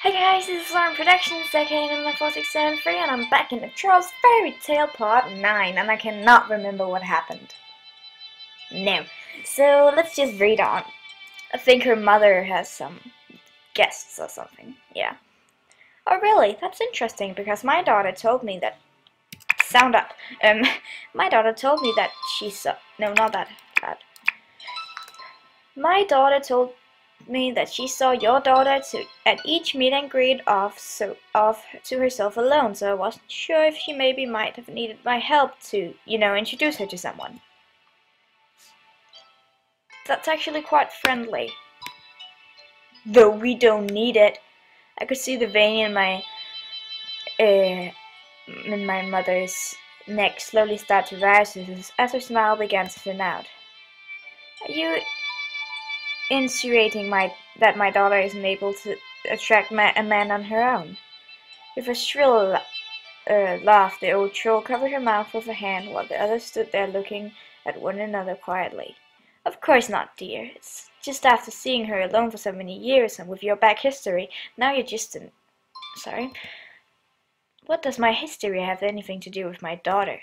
Hey guys, this is Lauren Productions, aka my 4673, and I'm back in the Trolls Fairy Tale Part 9, and I cannot remember what happened. No. So, let's just read on. I think her mother has some guests or something. Yeah. Oh really? That's interesting, because my daughter told me that... Sound up. My daughter told me that she saw... No, not that bad. My daughter told me that she saw your daughter at each meet and greet off to herself alone, so I wasn't sure if she maybe might have needed my help to, introduce her to someone. That's actually quite friendly. Though we don't need it. I could see the vein in my mother's neck slowly start to rise as her smile began to thin out. Are you insinuating that my daughter isn't able to attract a man on her own? With a shrill laugh, the old troll covered her mouth with a hand while the others stood there looking at one another quietly. Of course not, dear. It's just after seeing her alone for so many years and with your back history, now you're just an... Sorry? What does my history have anything to do with my daughter?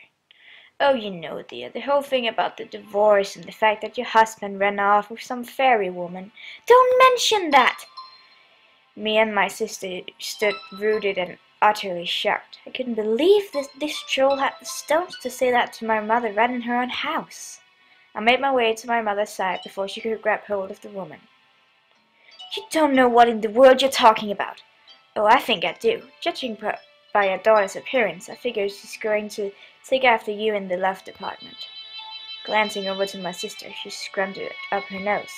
Oh, you know, dear, the whole thing about the divorce and the fact that your husband ran off with some fairy woman. Don't mention that! Me and my sister stood rooted and utterly shocked. I couldn't believe this troll had the stones to say that to my mother right in her own house. I made my way to my mother's side before she could grab hold of the woman. You don't know what in the world you're talking about. Oh, I think I do. Judging by your daughter's appearance, I figure she's going to take after you in the love department. Glancing over to my sister, she scrunted up her nose.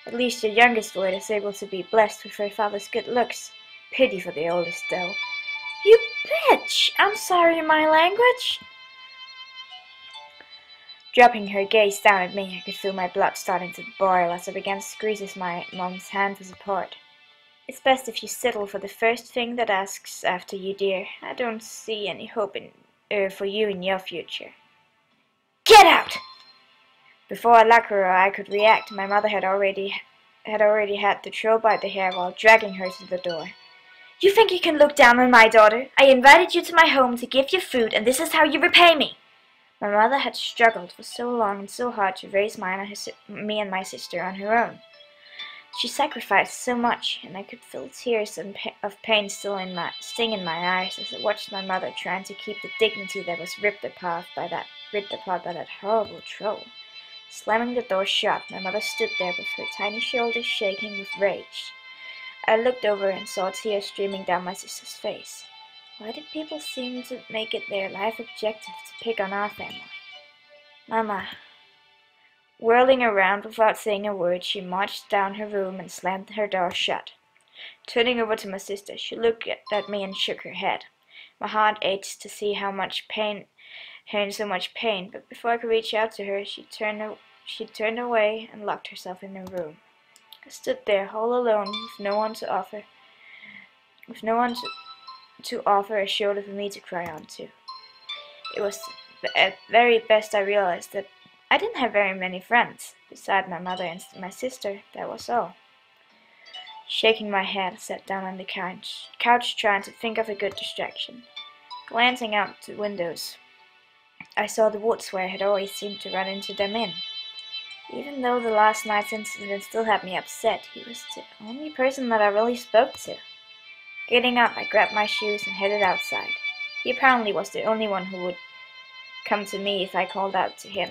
At least your youngest boy is able to be blessed with her father's good looks. Pity for the oldest, though. You bitch! I'm sorry, my language. Dropping her gaze down at me, I could feel my blood starting to boil as I began to squeeze my mom's hand for support. It's best if you settle for the first thing that asks after you, dear. I don't see any hope for you in your future. Get out! Before Alakura or I could react, my mother had already had the troll by the hair while dragging her to the door. You think you can look down on my daughter? I invited you to my home to give you food, and this is how you repay me. My mother had struggled for so long and so hard to raise me and my sister on her own. She sacrificed so much, and I could feel tears of pain sting in my eyes as I watched my mother trying to keep the dignity that was ripped apart by that horrible troll. Slamming the door shut, my mother stood there with her tiny shoulders shaking with rage. I looked over and saw tears streaming down my sister's face. Why did people seem to make it their life objective to pick on our family? Mama. Whirling around without saying a word, she marched down her room and slammed her door shut. Turning over to my sister, she looked at me and shook her head. My heart ached to see her in so much pain, but before I could reach out to her, she turned away and locked herself in her room. I stood there all alone, with no one to offer a shoulder for me to cry onto. It was at very best I realized that I didn't have very many friends. Beside my mother and my sister, that was all. Shaking my head, I sat down on the couch trying to think of a good distraction. Glancing out the windows, I saw the woods where I had always seemed to run into Damine. Even though the last night's incident still had me upset, he was the only person that I really spoke to. Getting up, I grabbed my shoes and headed outside. He apparently was the only one who would come to me if I called out to him.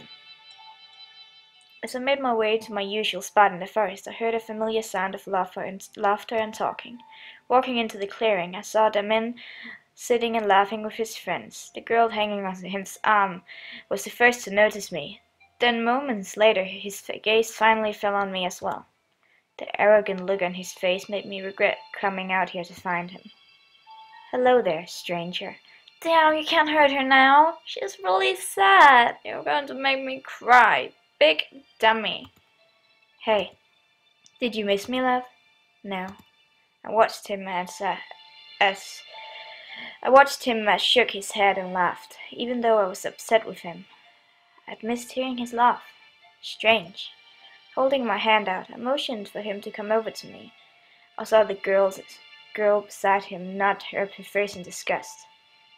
As I made my way to my usual spot in the forest, I heard a familiar sound of laughter and talking. Walking into the clearing, I saw Damine sitting and laughing with his friends. The girl hanging on his arm was the first to notice me. Then moments later, his gaze finally fell on me as well. The arrogant look on his face made me regret coming out here to find him. Hello there, stranger. Damn, you can't hurt her now. She's really sad. You're going to make me cry. Big dummy. Hey, did you miss me, love? No. I watched him as shook his head and laughed, even though I was upset with him. I'd missed hearing his laugh. Strange. Holding my hand out, I motioned for him to come over to me. I saw the girls girl beside him nod her face in disgust.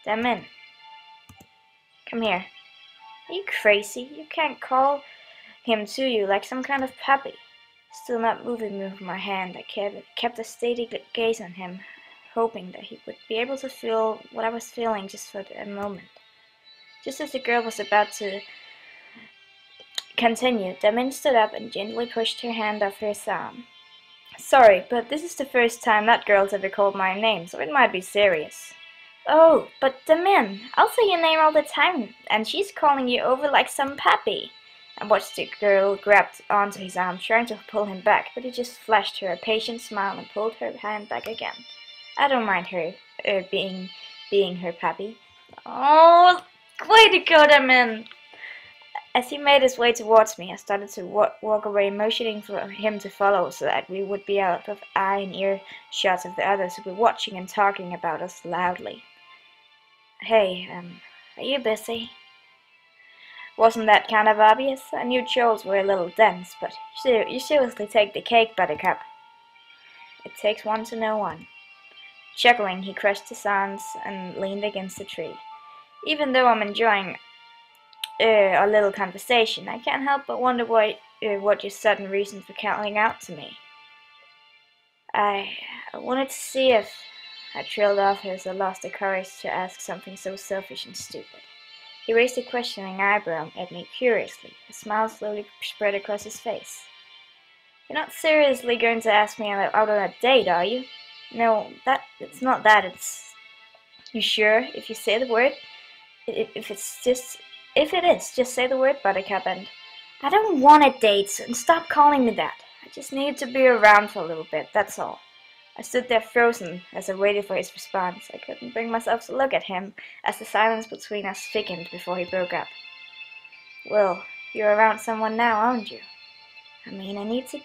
Damine, come here. Are you crazy? You can't call him to you like some kind of puppy. Still not moving with my hand, I kept a steady gaze on him, hoping that he would be able to feel what I was feeling just for a moment. Just as the girl was about to continue, Damine stood up and gently pushed her hand off his arm. Sorry, but this is the first time that girl's ever called my name, so it might be serious. Oh, but Damine, I'll say your name all the time, and she's calling you over like some puppy. I watched the girl grabbed onto his arm, trying to pull him back, but he just flashed her a patient smile and pulled her hand back again. I don't mind her being her puppy. Oh, way to go, Damine! As he made his way towards me, I started to walk away, motioning for him to follow so that we would be out of eye and ear shots of the others who were watching and talking about us loudly. Hey, are you busy? Wasn't that kind of obvious? I knew chores were a little dense, but you seriously take the cake, Buttercup. It takes one to know one. Chuckling, he crushed his arms and leaned against the tree. Even though I'm enjoying our little conversation, I can't help but wonder what your sudden reason for calling out to me. I wanted to see if I trailed off as I lost the courage to ask something so selfish and stupid. He raised a questioning eyebrow at me curiously. A smile slowly spread across his face. You're not seriously going to ask me out on a date, are you? No, it's not that. It's... You sure? If you say the word? If it is, just say the word, Buttercup, and... I don't want a date, and stop calling me that. I just need to be around for a little bit, that's all. I stood there frozen as I waited for his response. I couldn't bring myself to look at him as the silence between us thickened before he broke up. Well, you're around someone now, aren't you? I mean, I need to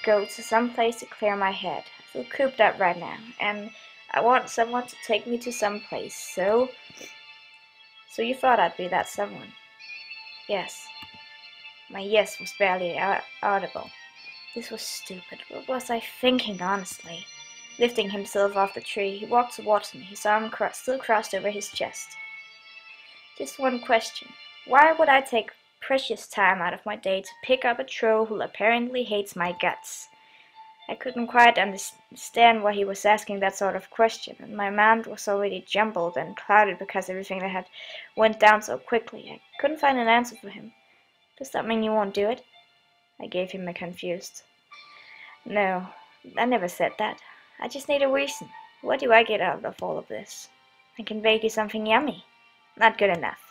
go to some place to clear my head. I feel cooped up right now, and I want someone to take me to some place, so you thought I'd be that someone? Yes. My yes was barely audible. This was stupid. What was I thinking, honestly? Lifting himself off the tree, he walked towards me, his arm still crossed over his chest. Just one question. Why would I take precious time out of my day to pick up a troll who apparently hates my guts? I couldn't quite understand why he was asking that sort of question, and my mind was already jumbled and clouded because everything that had went down so quickly. I couldn't find an answer for him. Does that mean you won't do it? I gave him a confused. No, I never said that. I just need a reason. What do I get out of all of this? I can bake you something yummy. Not good enough.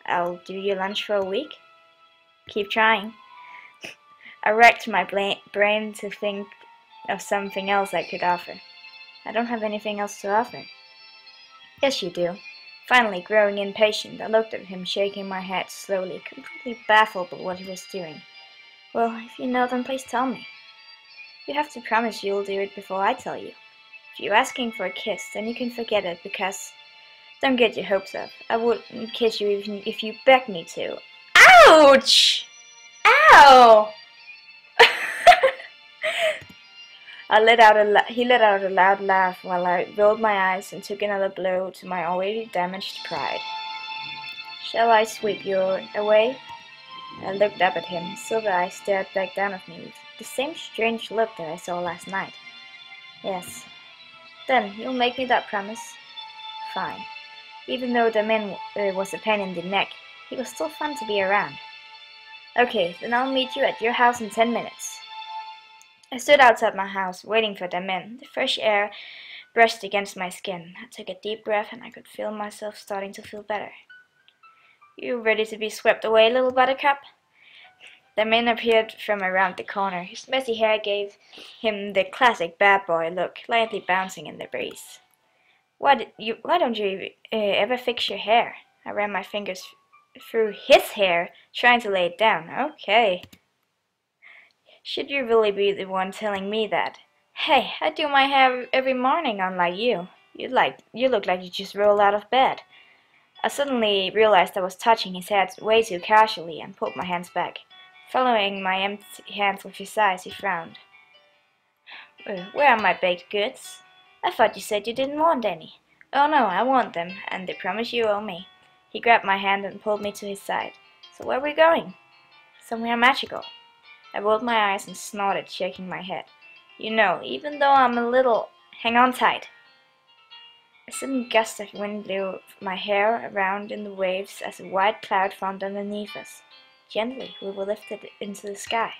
I'll do your lunch for a week. Keep trying. I racked my brain to think of something else I could offer. I don't have anything else to offer. Yes, you do. Finally, growing impatient, I looked at him, shaking my head slowly, completely baffled by what he was doing. Well, if you know, then please tell me. You have to promise you'll do it before I tell you. If you're asking for a kiss, then you can forget it, because... Don't get your hopes up. I wouldn't kiss you even if you begged me to. Ouch! Ow! He let out a loud laugh while I rolled my eyes and took another blow to my already damaged pride. Shall I sweep you away? I looked up at him. His silver eyes stared back down at me with the same strange look that I saw last night. Yes. Then, you'll make me that promise? Fine. Even though Damine was a pain in the neck, he was still fun to be around. Okay, then I'll meet you at your house in 10 minutes. I stood outside my house, waiting for Damine. The fresh air brushed against my skin. I took a deep breath and I could feel myself starting to feel better. You ready to be swept away, little Buttercup? Damine appeared from around the corner. His messy hair gave him the classic bad boy look, lightly bouncing in the breeze. Why don't you ever fix your hair? I ran my fingers through his hair, trying to lay it down. Okay. Should you really be the one telling me that? Hey, I do my hair every morning, unlike you. You look like you just rolled out of bed. I suddenly realized I was touching his head way too casually and pulled my hands back. Following my empty hands with his eyes, he frowned. Where are my baked goods? I thought you said you didn't want any. Oh no, I want them, and the promise you owe me. He grabbed my hand and pulled me to his side. So where are we going? Somewhere magical. I rolled my eyes and snorted, shaking my head. You know, even though I'm a little... Hang on tight. A sudden gust of wind blew my hair around in the waves as a white cloud formed underneath us. Gently, we were lifted into the sky.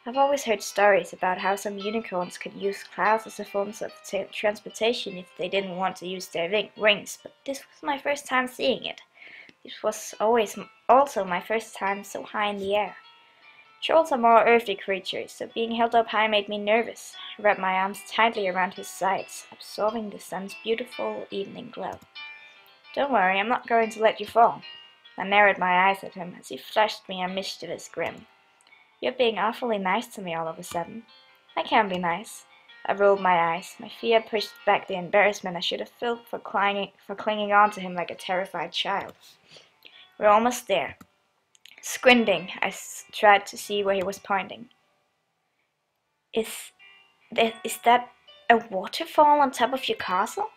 I've always heard stories about how some unicorns could use clouds as a form of transportation if they didn't want to use their wings, but this was my first time seeing it. It was also my first time so high in the air. Trolls are more earthly creatures, so being held up high made me nervous. I wrapped my arms tightly around his sides, absorbing the sun's beautiful evening glow. Don't worry, I'm not going to let you fall. I narrowed my eyes at him as he flashed me a mischievous grin. You're being awfully nice to me all of a sudden. I can be nice. I rolled my eyes. My fear pushed back the embarrassment I should have felt for clinging on to him like a terrified child. We're almost there. Squinting, I tried to see where he was pointing. Is that a waterfall on top of your castle?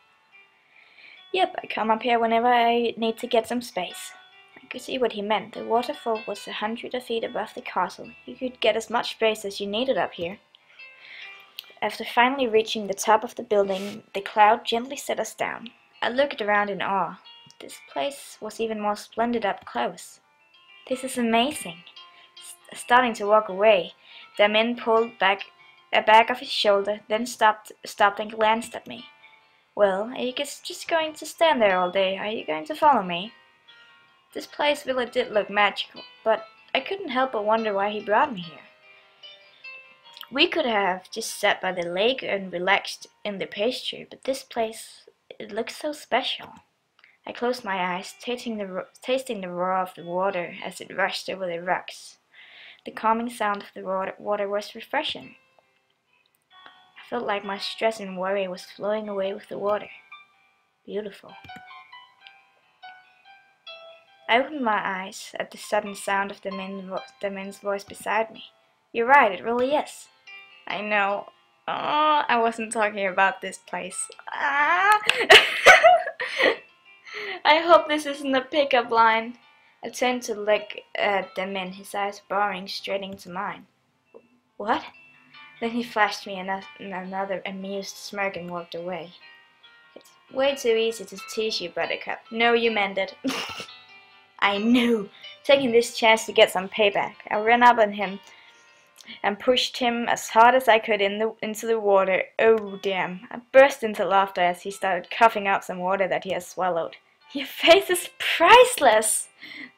Yep, I come up here whenever I need to get some space. I could see what he meant. The waterfall was 100 feet above the castle. You could get as much space as you needed up here. After finally reaching the top of the building, the cloud gently set us down. I looked around in awe. This place was even more splendid up close. This is amazing. Starting to walk away, Damine pulled back a bag off his shoulder, then stopped and glanced at me. Well, are you just going to stand there all day? Are you going to follow me? This place really did look magical, but I couldn't help but wonder why he brought me here. We could have just sat by the lake and relaxed in the pastry, but this place, it looks so special. I closed my eyes, tasting the roar of the water as it rushed over the rocks. The calming sound of the water was refreshing. I felt like my stress and worry was flowing away with the water. Beautiful. I opened my eyes at the sudden sound of Damine's voice beside me. You're right, it really is. I know. Oh, I wasn't talking about this place. Ah! I hope this isn't a pickup line. I turned to look at Damine, his eyes boring straight into mine. What? Then he flashed me another amused smirk and walked away. It's way too easy to tease you, Buttercup. No, you meant it. I knew. Taking this chance to get some payback, I ran up on him and pushed him as hard as I could into the water. Oh damn. I burst into laughter as he started coughing out some water that he had swallowed. Your face is priceless!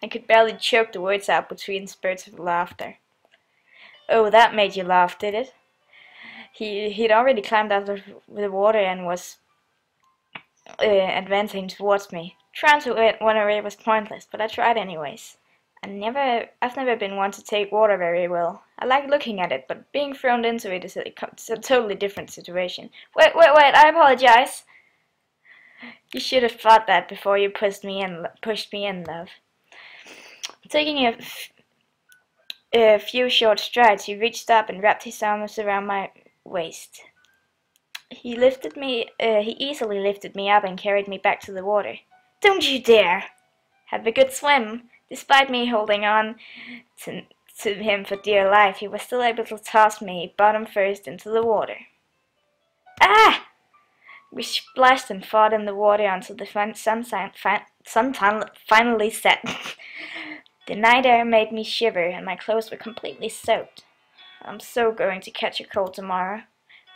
I could barely choke the words out between spurts of laughter. Oh, that made you laugh, did it? He'd already climbed out of the water and was advancing towards me. Trying to run away was pointless, but I tried anyways. I've never been one to take water very well. I like looking at it, but being thrown into it is a totally different situation. Wait, I apologize. You should have thought that before you pushed me in, love. Taking a few short strides, he reached up and wrapped his arms around my waist. He easily lifted me up and carried me back to the water. Don't you dare! Have a good swim. Despite me holding on to him for dear life, he was still able to toss me bottom first into the water. Ah! We splashed and fought in the water until the sun finally set. The night air made me shiver and my clothes were completely soaked. I'm so going to catch a cold tomorrow.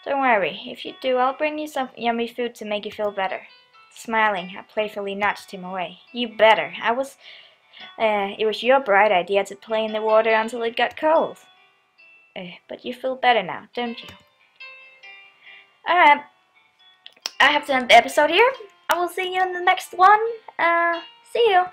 Don't worry, if you do, I'll bring you some yummy food to make you feel better. Smiling, I playfully nudged him away. You better. It was your bright idea to play in the water until it got cold. But you feel better now, don't you? Alright, I have to end the episode here. I will see you in the next one. See you.